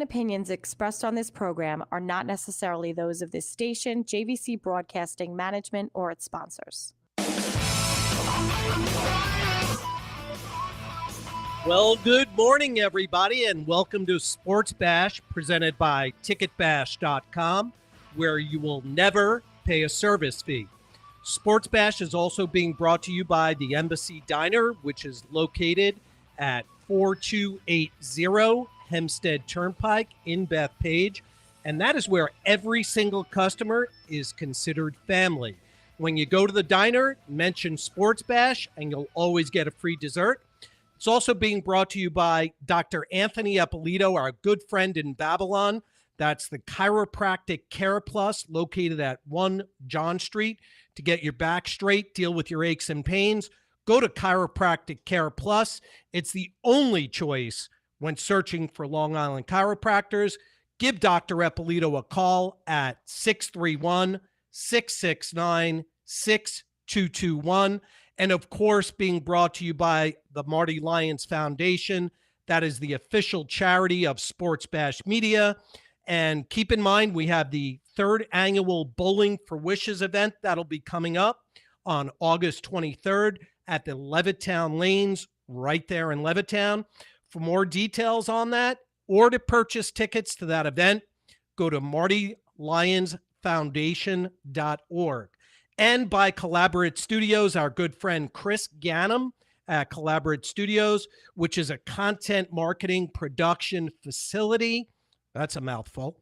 Opinions expressed on this program are not necessarily those of this station, JVC Broadcasting Management, or its sponsors. Well, good morning, everybody, and welcome to Sports Bash, presented by TicketBash.com, where you will never pay a service fee. Sports Bash is also being brought to you by the Embassy Diner, which is located at 4280 Hempstead Turnpike in Bethpage, and that is where every single customer is considered family. When you go to the diner, mention Sports Bash, and you'll always get a free dessert. It's also being brought to you by Dr. Anthony Eppolito, our good friend in Babylon. That's the Chiropractic Care Plus, located at 1 John Street. To get your back straight, deal with your aches and pains, go to Chiropractic Care Plus. It's the only choice when searching for Long Island chiropractors. Give Dr. Eppolito a call at 631-669-6221. And of course, being brought to you by the Marty Lyons Foundation. That is the official charity of Sports Bash Media. And keep in mind, we have the third annual Bowling for Wishes event that'll be coming up on August 23rd at the Levittown Lanes right there in Levittown. For more details on that or to purchase tickets to that event, go to martylyonsfoundation.org. And by Collaborate Studios, our good friend Chris Ganem at Collaborate Studios, which is a content marketing production facility. That's a mouthful.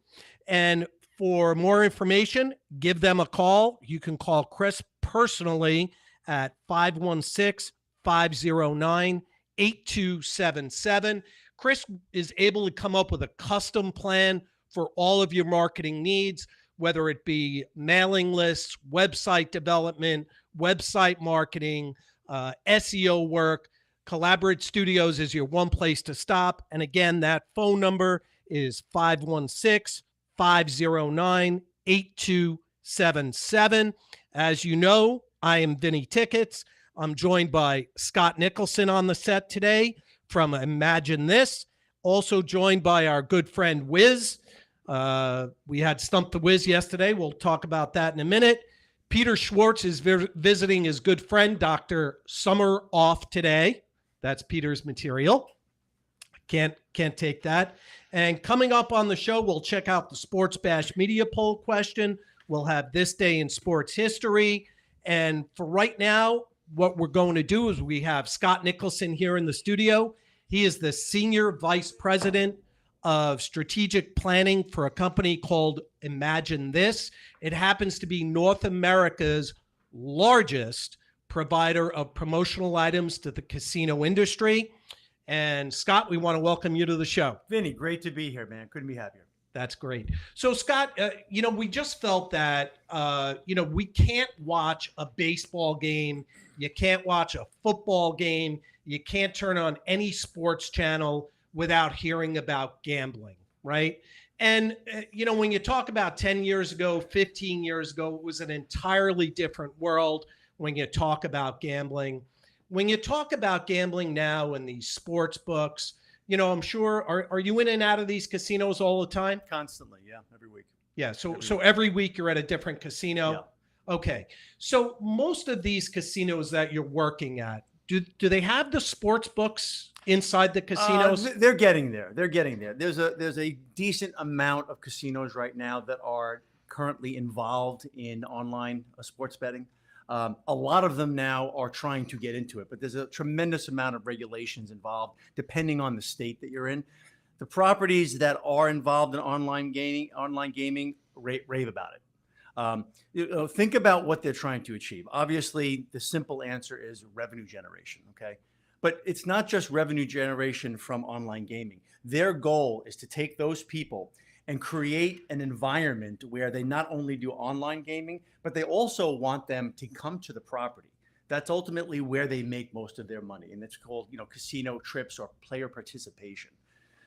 And for more information, give them a call. You can call Chris personally at 516-509-8277. Chris is able to come up with a custom plan for all of your marketing needs, whether it be mailing lists, website development, website marketing, SEO work. Collaborate Studios is your one place to stop. And again, that phone number is 516-509-8277. As you know, I am Vinny Tickets. I'm joined by Scott Nicholson on the set today from Imagine This. Also joined by our good friend Whiz. We had Stump the Whiz yesterday. We'll talk about that in a minute. Peter Schwartz is visiting his good friend, Dr. Summer, off today. That's Peter's material. Can't take that. And coming up on the show, we'll check out the Sports Bash Media Poll question. We'll have This Day in Sports History. And for right now, what we're going to do is we have Scott Nicholson here in the studio. He is the Senior Vice President of Strategic Planning for a company called Imagine This. It happens to be North America's largest provider of promotional items to the casino industry. And Scott, we want to welcome you to the show. Vinny, great to be here, man. Couldn't be happier. That's great. So Scott, we just felt that, we can't watch a baseball game. You can't watch a football game. You can't turn on any sports channel without hearing about gambling, right? And, when you talk about 10 years ago, 15 years ago, it was an entirely different world when you talk about gambling. When you talk about gambling now in these sports books, I'm sure, are you in and out of these casinos all the time? Constantly, yeah, every week. Yeah, so every week you're at a different casino? Yeah. Okay. So most of these casinos that you're working at, do they have the sports books inside the casinos? They're getting there. There's a decent amount of casinos right now that are currently involved in online sports betting. A lot of them now are trying to get into it, but there's a tremendous amount of regulations involved depending on the state that you're in. The properties that are involved in online gaming rave about it. Think about what they're trying to achieve. Obviously, the simple answer is revenue generation, okay? But it's not just revenue generation from online gaming. Their goal is to take those people and create an environment where they not only do online gaming, but they also want them to come to the property. That's ultimately where they make most of their money. And it's called, casino trips or player participation.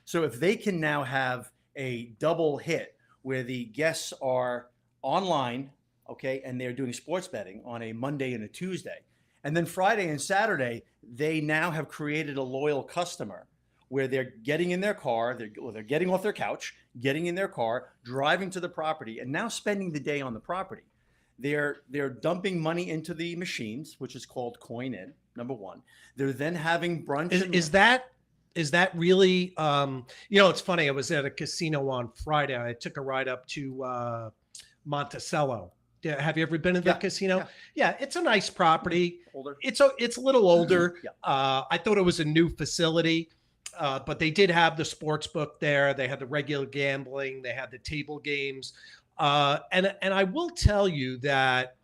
So if they can now have a double hit where the guests are online, okay, and they're doing sports betting on a Monday and a Tuesday, and then Friday and Saturday, they now have created a loyal customer where they're getting in their car, they're getting off their couch, getting in their car, driving to the property, and now spending the day on the property. They're dumping money into the machines, which is called coin in, number one. They're then having brunch. Is that really, it's funny. I was at a casino on Friday. I took a ride up to Monticello. Yeah, have you ever been to the casino? Yeah, it's a nice property. Older. It's a little older. Yeah. I thought it was a new facility, but they did have the sports book there. They had the regular gambling. They had the table games. And I will tell you that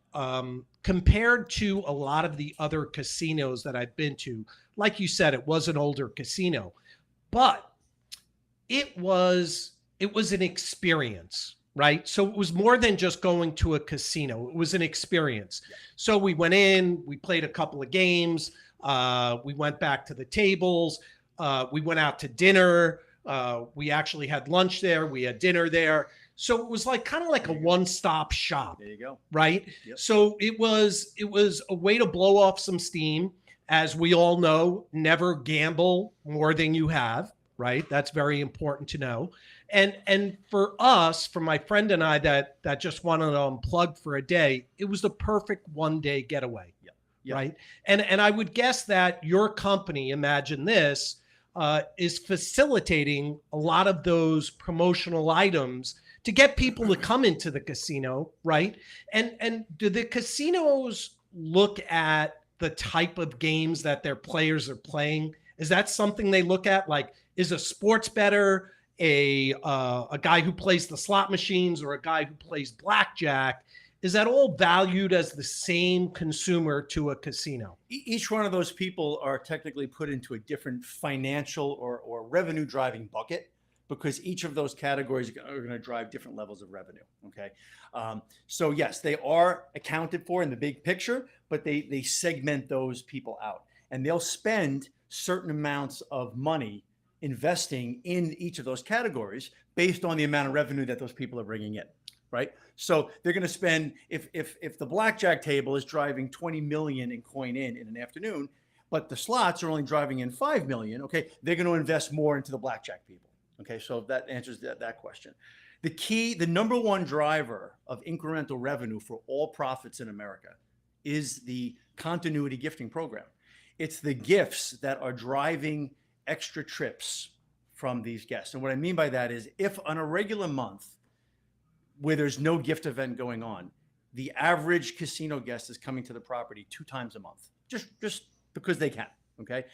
compared to a lot of the other casinos that I've been to, like you said, it was an older casino, but it was an experience, right? So it was more than just going to a casino. It was an experience. Yeah. So we went in, we played a couple of games. We went back to the tables. We went out to dinner. We actually had lunch there. We had dinner there. So it was kind of like a one-stop shop. There you go. Right. Yep. So it was a way to blow off some steam. As we all know, never gamble more than you have. Right. That's very important to know. And for us, for my friend and I that just wanted to unplug for a day, it was the perfect one-day getaway. Yeah. Yep. Right. And I would guess that your company, Imagine This, is facilitating a lot of those promotional items to get people to come into the casino, right? And do the casinos look at the type of games that their players are playing? Is that something they look at? Like, is a sports bettor a guy who plays the slot machines or a guy who plays blackjack? Is that all valued as the same consumer to a casino? Each one of those people are technically put into a different financial or revenue driving bucket, because each of those categories are going to drive different levels of revenue. Okay. So yes, they are accounted for in the big picture, but they segment those people out, and they'll spend certain amounts of money investing in each of those categories based on the amount of revenue that those people are bringing in. Right. So they're going to spend, if the blackjack table is driving 20 million in coin in an afternoon, but the slots are only driving in 5 million. Okay. They're going to invest more into the blackjack people. Okay. So that answers that question. The number one driver of incremental revenue for all profits in America is the continuity gifting program. It's the gifts that are driving extra trips from these guests. And what I mean by that is, if on a regular month where there's no gift event going on, the average casino guest is coming to the property 2 times a month, just because they can. Okay.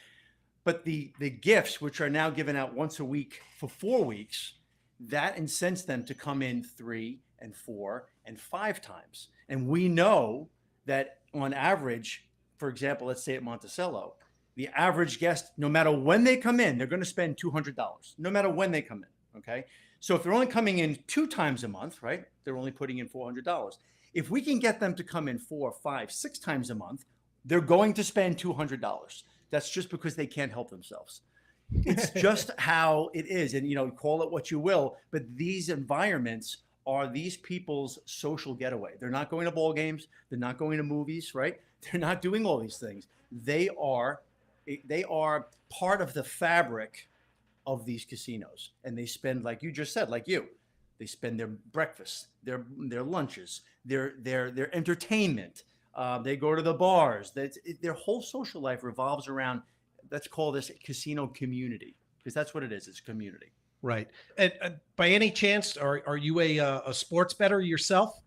But the gifts, which are now given out once a week for 4 weeks, that incents them to come in 3 and 4 and 5 times. And we know that on average, for example, let's say at Monticello, the average guest, no matter when they come in, they're going to spend $200, no matter when they come in. Okay. So if they're only coming in 2 times a month, right, they're only putting in $400. If we can get them to come in 4, 5, 6 times a month, they're going to spend $200. That's just because they can't help themselves. It's just how it is. And, call it what you will, but these environments are these people's social getaway. They're not going to ball games. They're not going to movies, right? They're not doing all these things. They are part of the fabric of these casinos. And they spend, like you just said, they spend their breakfast, their lunches, their entertainment. They go to the bars. Their whole social life revolves around, let's call this casino community, because that's what it is. It's community. Right. And by any chance, are you a sports bettor yourself?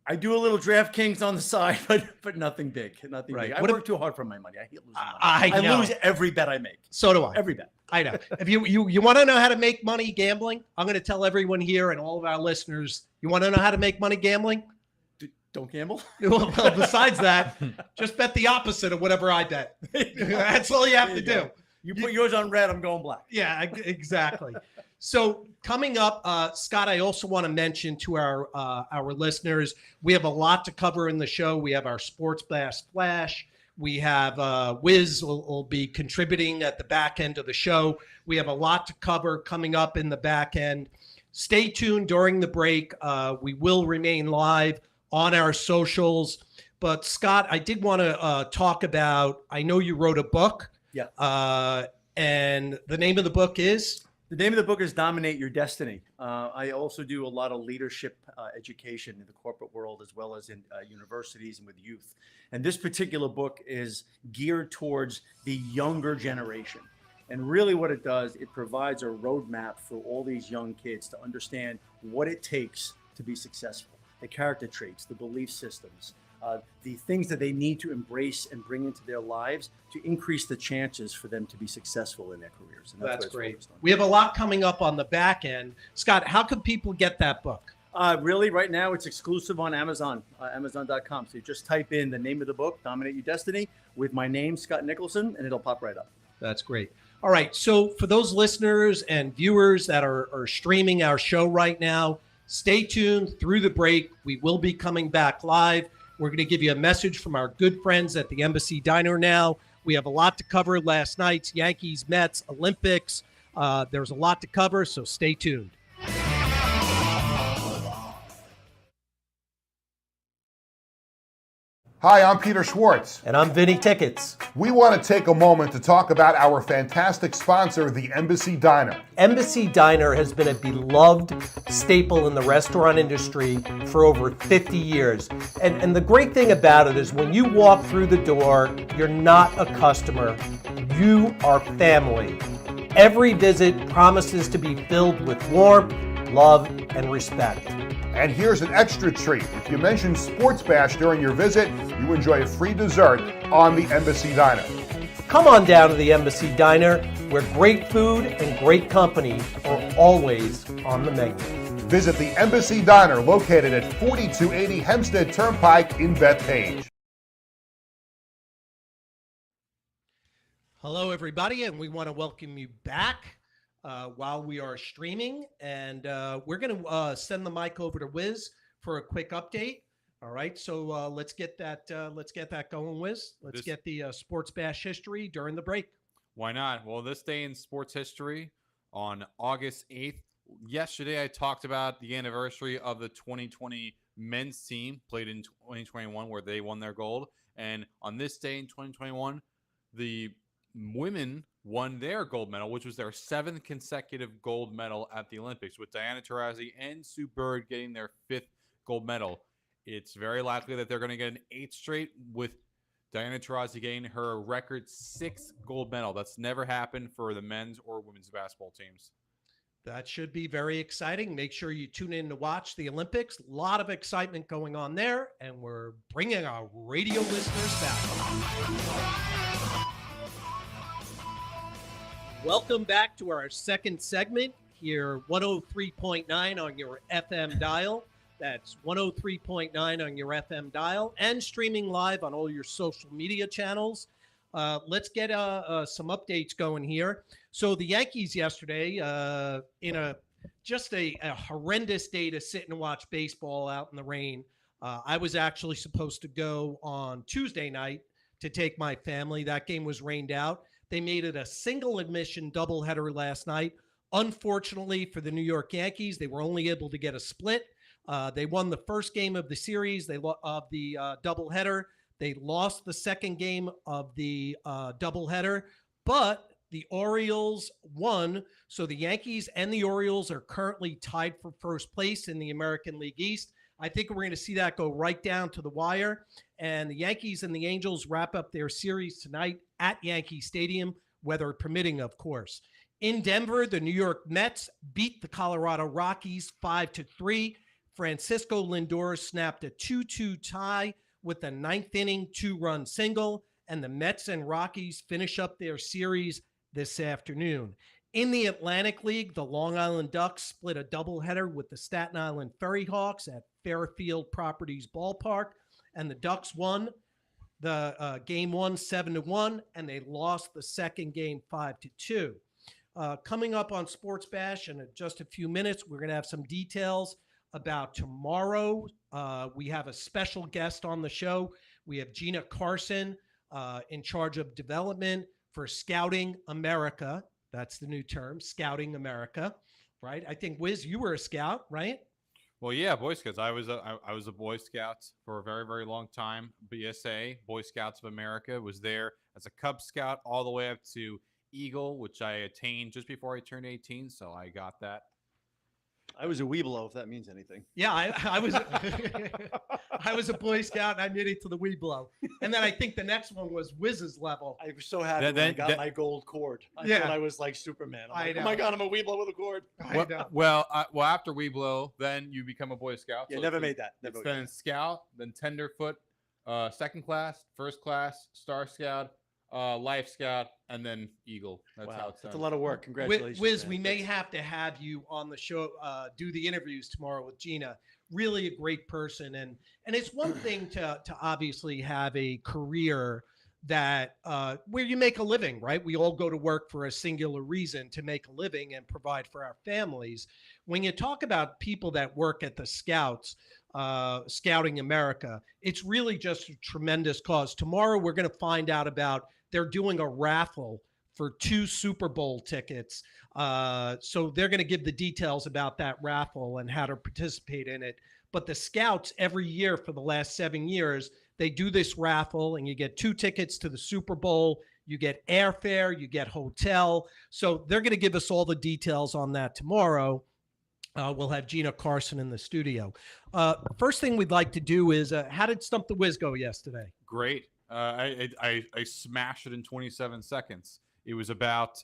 I do a little DraftKings on the side, but nothing big. Nothing right. big. I work too hard for my money. I hate losing money. I lose every bet I make. So do I. Every bet. I know. If you want to know how to make money gambling, I'm going to tell everyone here and all of our listeners, you want to know how to make money gambling? Don't gamble. Well, besides that, just bet the opposite of whatever I bet. That's all you have to do. You put yours on red, I'm going black. Yeah, exactly. So coming up, Scott, I also want to mention to our listeners, we have a lot to cover in the show. We have our Sports Blast Flash. We have Whiz will be contributing at the back end of the show. We have a lot to cover coming up in the back end. Stay tuned during the break. We will remain live on our socials. But Scott, I did want to talk about, I know you wrote a book. Yeah. And the name of the book is? The name of the book is Dominate Your Destiny. I also do a lot of leadership education in the corporate world as well as in universities and with youth. And this particular book is geared towards the younger generation. And really what it does, it provides a roadmap for all these young kids to understand what it takes to be successful, the character traits, the belief systems, the things that they need to embrace and bring into their lives to increase the chances for them to be successful in their careers. And That's what it's great. focused on. We have a lot coming up on the back end. Scott, how can people get that book? Really, right now it's exclusive on Amazon, Amazon.com. So you just type in the name of the book, Dominate Your Destiny, with my name, Scott Nicholson, and it'll pop right up. That's great. All right. So for those listeners and viewers that are streaming our show right now, stay tuned through the break. We will be coming back live. We're going to give you a message from our good friends at the Embassy Diner now. We have a lot to cover. Last night's Yankees, Mets, Olympics. There's a lot to cover, so stay tuned. Hi, I'm Peter Schwartz. And I'm Vinny Tickets. We want to take a moment to talk about our fantastic sponsor, the Embassy Diner. Embassy Diner has been a beloved staple in the restaurant industry for over 50 years. And the great thing about it is when you walk through the door, you're not a customer, you are family. Every visit promises to be filled with warmth, love, and respect. And here's an extra treat. If you mention Sports Bash during your visit, you enjoy a free dessert on the Embassy Diner. Come on down to the Embassy Diner, where great food and great company are always on the menu. Visit the Embassy Diner, located at 4280 Hempstead Turnpike in Bethpage. Hello, everybody, and we want to welcome you back while we are streaming. And we're going to send the mic over to Whiz for a quick update. All right, so let's get that going, Whiz. Let's get the Sports Bash history during the break. Why not? Well, this day in sports history on August 8th, yesterday I talked about the anniversary of the 2020 men's team played in 2021 where they won their gold. And on this day in 2021, the women won their gold medal, which was their 7th consecutive gold medal at the Olympics, with Diana Taurasi and Sue Bird getting their 5th gold medal. It's very likely that they're going to get an 8th straight, with Diana Taurasi getting her record 6th gold medal. That's never happened for the men's or women's basketball teams. That should be very exciting. Make sure you tune in to watch the Olympics. A lot of excitement going on there, and we're bringing our radio listeners back. Welcome back to our second segment here, 103.9 on your FM dial. That's 103.9 on your FM dial, and streaming live on all your social media channels. Let's get some updates going here. So the Yankees yesterday, in a horrendous day to sit and watch baseball out in the rain. I was actually supposed to go on Tuesday night to take my family. That game was rained out. They made it a single admission doubleheader last night. Unfortunately for the New York Yankees, they were only able to get a split. They won the first game of the series of the doubleheader. They lost the second game of the doubleheader, but the Orioles won. So the Yankees and the Orioles are currently tied for first place in the American League East. I think we're going to see that go right down to the wire. And the Yankees and the Angels wrap up their series tonight at Yankee Stadium, weather permitting, of course. In Denver, the New York Mets beat the Colorado Rockies 5-3. Francisco Lindor snapped a 2-2 tie with a ninth inning 2-run single, and the Mets and Rockies finish up their series this afternoon. In the Atlantic League, the Long Island Ducks split a doubleheader with the Staten Island Ferry Hawks at Fairfield Properties Ballpark, and the Ducks won the game 1 7-1, and they lost the second game 5-2. Coming up on Sports Bash in just a few minutes, we're going to have some details about tomorrow. We have a special guest on the show. We have Gina Carson in charge of development for Scouting America. That's the new term, Scouting America, right? I think, Whiz, you were a scout, right? Well, yeah, Boy Scouts. I was a Boy Scout for a very, very long time. BSA, Boy Scouts of America, was there as a Cub Scout all the way up to Eagle, which I attained just before I turned 18, so I got that. I was a Weeblo, if that means anything. Yeah, I was I was a Boy Scout and I made it to the Weeblo. And then I think the next one was Whiz's level. I was so happy Then- when I then- got then- my gold cord. I Yeah. thought I was like Superman. I'm I like, know. oh my God, I'm a Weeblo with a cord. I know. Well, after Weeblo, then you become a Boy Scout. Yeah, So never it's- made that. It's Never then Scout, then Tenderfoot, second class, first class, Star Scout, Life Scout, and then Eagle. That's how Wow, it's that's done. a lot of work. Congratulations. Wiz, man. we may That's- have to have you on the show, do the interviews tomorrow with Gina. Really a great person, and it's one thing to obviously have a career that where you make a living, right? We all go to work for a singular reason, to make a living and provide for our families. When you talk about people that work at the Scouts, Scouting America, it's really just a tremendous cause. Tomorrow we're going to find out about, they're doing a raffle for 2 Super Bowl tickets. So they're going to give the details about that raffle and how to participate in it. But the Scouts, every year for the last 7 years, they do this raffle and you get 2 tickets to the Super Bowl. You get airfare, you get hotel. So they're going to give us all the details on that tomorrow. We'll have Gina Carson in the studio. First thing we'd like to do is, how did Stump the Whiz go yesterday? Great. I smashed it in 27 seconds. It was about,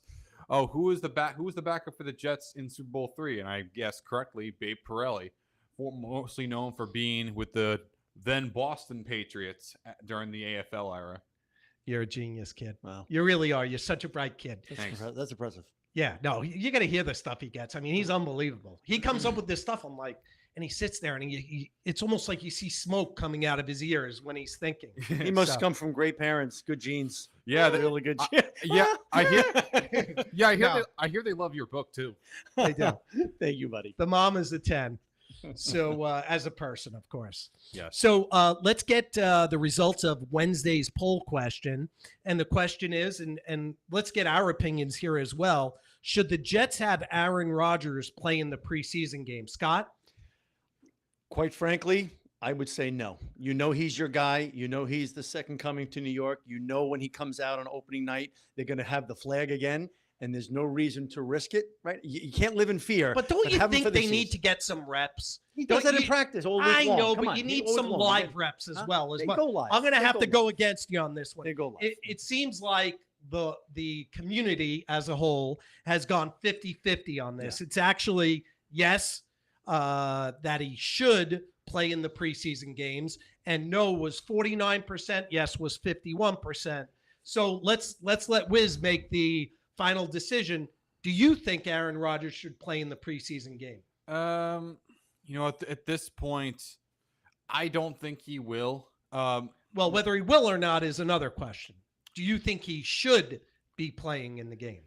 who was the backup for the Jets in Super Bowl III? And I guessed correctly, Babe Pirelli, mostly known for being with the then Boston Patriots during the AFL era. You're a genius, kid. Wow. You really are. You're such a bright kid. Thanks. That's impressive. Yeah, no, you got to hear the stuff he gets. I mean, he's unbelievable. He comes up with this stuff. I'm like, and he sits there and it's almost like you see smoke coming out of his ears when he's thinking. He must So- come from great parents, good genes. Yeah, really good. Yeah, I hear. Yeah, I hear. No. I hear they love your book too. They do. Thank you, buddy. The mom is a 10. So as a person, of course. Yes. So let's get the results of Wednesday's poll question. And the question is, and let's get our opinions here as well. Should the Jets have Aaron Rodgers play in the preseason game? Scott? Quite frankly, I would say no. You know he's your guy. You know he's the second coming to New York. You know when he comes out on opening night, they're going to have the flag again, and there's no reason to risk it, right? You can't live in fear. But don't you have him think for the they need season. to get some reps? He does don't that in you- practice all week I long. know, Come but on, you he need always some long. live reps as Huh? well. They go live. I'm going to They have go to go live. against you on this one. They go live. It seems like the community as a whole has gone 50-50 on this. It's actually, yes, that he should play in the preseason games, and no was 49%, yes was 51%. So let's let Wiz make the final decision. Do you think Aaron Rodgers should play in the preseason game? At this point, I don't think he will. Well, whether he will or not is another question. Do you think he should be playing in the game?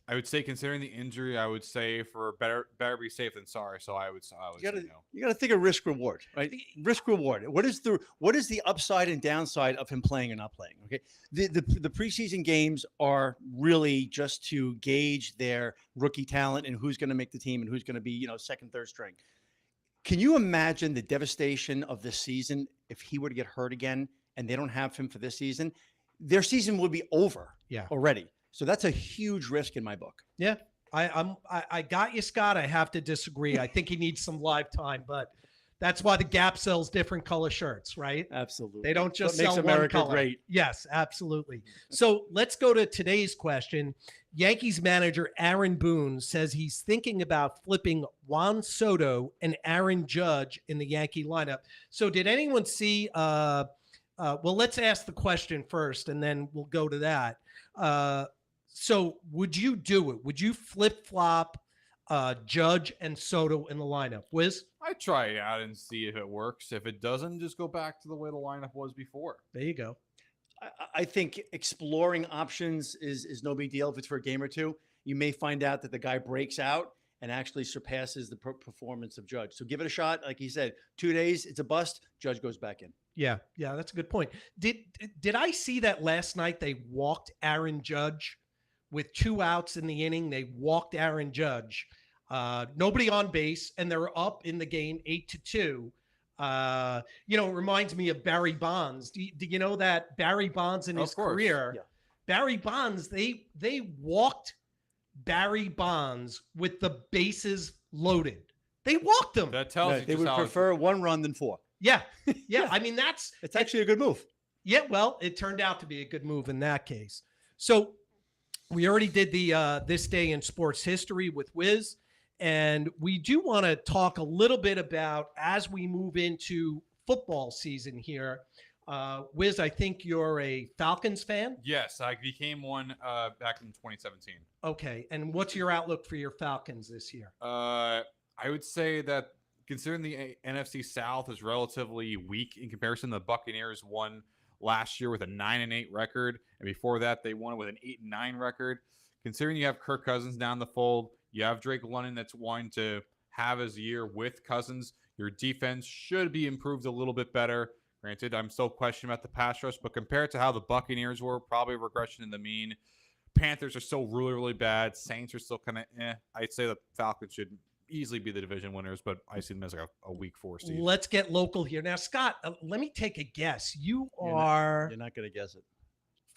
I would say, considering the injury, I would say for better be safe than sorry. So I would say no. You got to think of risk reward, right? Risk reward. What is the upside and downside of him playing or not playing? Okay, the preseason games are really just to gauge their rookie talent and who's going to make the team and who's going to be second, third string. Can you imagine the devastation of this season if he were to get hurt again and they don't have him for this season? Their season would be over already. So that's a huge risk in my book. Yeah, I got you, Scott. I have to disagree. I think he needs some live time, but that's why the Gap sells different color shirts, right? Absolutely. They don't just What makes sell America one color. great. Yes, absolutely. So let's go to today's question. Yankees manager Aaron Boone says he's thinking about flipping Juan Soto and Aaron Judge in the Yankee lineup. So did anyone see? Well, let's ask the question first, and then we'll go to that. So would you do it? Would you flip-flop Judge and Soto in the lineup? Wiz? I try it out and see if it works. If it doesn't, just go back to the way the lineup was before. There you go. I think exploring options is no big deal. If it's for a game or two, you may find out that the guy breaks out and actually surpasses the performance of Judge. So give it a shot. Like he said, 2 days, it's a bust. Judge goes back in. Yeah, that's a good point. Did I see that last night they walked Aaron Judge with 2 outs in the inning? They walked Aaron Judge. Nobody on base, and they're up in the game 8-2. It reminds me of Barry Bonds. Do you know that Barry Bonds in his career Barry Bonds, they walked Barry Bonds with the bases loaded. They walked him. That tells you They just would how prefer 1 run than 4. Yeah. I mean, It's actually a good move. yeah. Well, it turned out to be a good move in that case. So we already did the this day in sports history with Whiz, and we do want to talk a little bit about as we move into football season here. Whiz, I think you're a Falcons fan. Yes, I became one back in 2017. Okay, and what's your outlook for your Falcons this year? I would say that considering the NFC South is relatively weak in comparison, the Buccaneers won last year with a 9-8 record, and before that they won with an 8-9 record. Considering you have Kirk Cousins down the fold, you have Drake London that's wanting to have his year with Cousins. Your defense should be improved a little bit better. Granted, I'm still questioning about the pass rush, but compared to how the Buccaneers were, probably a regression in the mean. Panthers are still really, really bad. Saints are still kind of I'd say the Falcons should easily be the division winners, but I see them as like a weak 4 seed. Let's get local here. Now, Scott, let me take a guess. You're not going to guess it.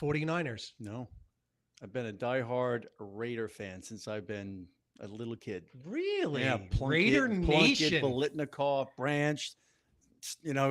49ers. No. I've been a diehard Raider fan since I've been a little kid. Really? Yeah, Raider Nation. Bolitnikoff, Branch,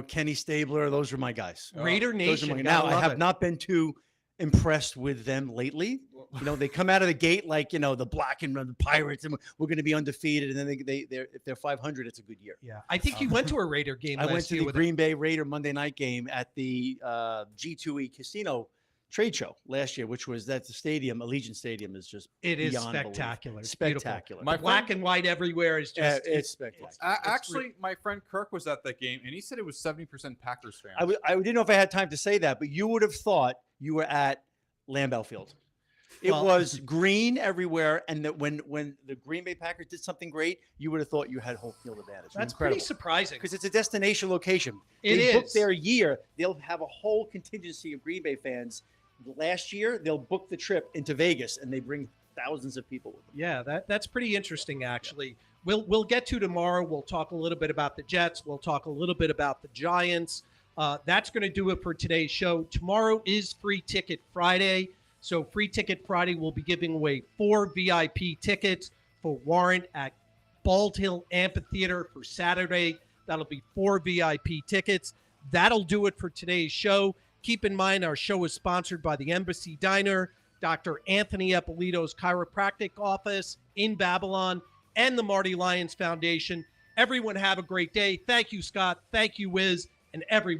Kenny Stabler. Those are my guys. Raider Nation. Now, Gotta I love have it. not been too impressed with them lately. They come out of the gate like, the Black and the Pirates, and we're going to be undefeated. And then if they're 500, it's a good year. Yeah. I think you went to a Raider game I last went to year the with Green Bay Raider Monday night game at the G2E Casino trade show last year, which was that the stadium, Allegiant Stadium, is just It is beyond belief. spectacular. It's beautiful. Spectacular. My Black and white everywhere is just it's spectacular. Actually, my friend Kirk was at that game, and he said it was 70% Packers fans. I didn't know if I had time to say that, but you would have thought you were at Lambeau Field. It Well- was green everywhere, and that when the Green Bay Packers did something great, you would have thought you had home field advantage. That's Incredible. pretty surprising. Because it's a destination location. It They book is. their year. They'll have a whole contingency of Green Bay fans. Last year, they'll book the trip into Vegas, and they bring thousands of people with them. Yeah, that's pretty interesting, actually. We'll get to tomorrow. We'll talk a little bit about the Jets. We'll talk a little bit about the Giants. That's going to do it for today's show. Tomorrow is Free Ticket Friday. So Free Ticket Friday, we'll be giving away 4 VIP tickets for Warrant at Bald Hill Amphitheater for Saturday. That'll be 4 VIP tickets. That'll do it for today's show. Keep in mind, our show is sponsored by the Embassy Diner, Dr. Anthony Eppolito's Chiropractic Office in Babylon, and the Marty Lyons Foundation. Everyone have a great day. Thank you, Scott. Thank you, Whiz, and everyone.